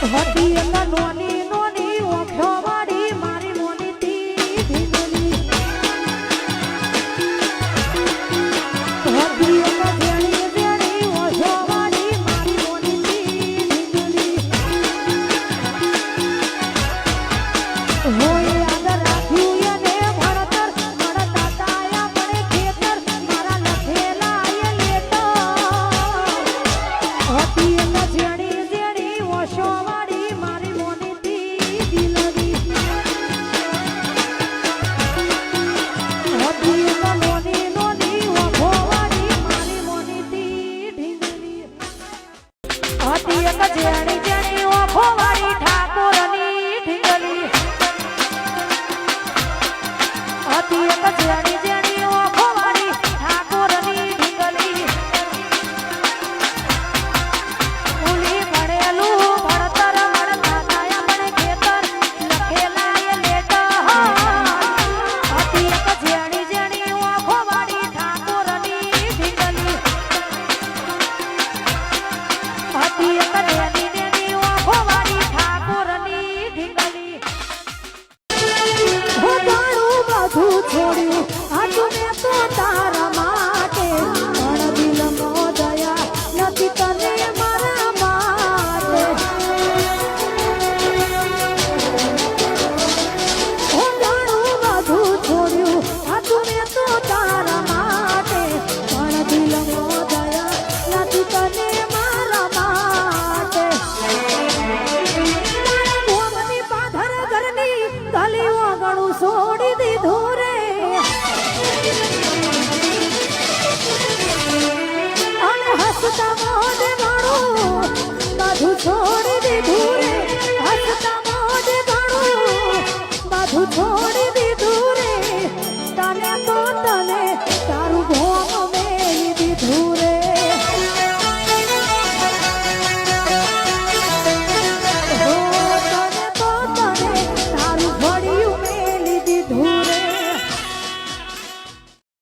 હતી એના નોની નોની ઓખો વાળી મારી મોની તી ભીંગલી હતી એના જેણી જેણી ઓખો વાળી મારી મોની તી ભીંગલી હોય આદર રાખ્યું એને ભણતર મળતા તાયા પડે ખેતર મારા લખેલા એ લેટર હતી એના જેણી જેણી ઓખો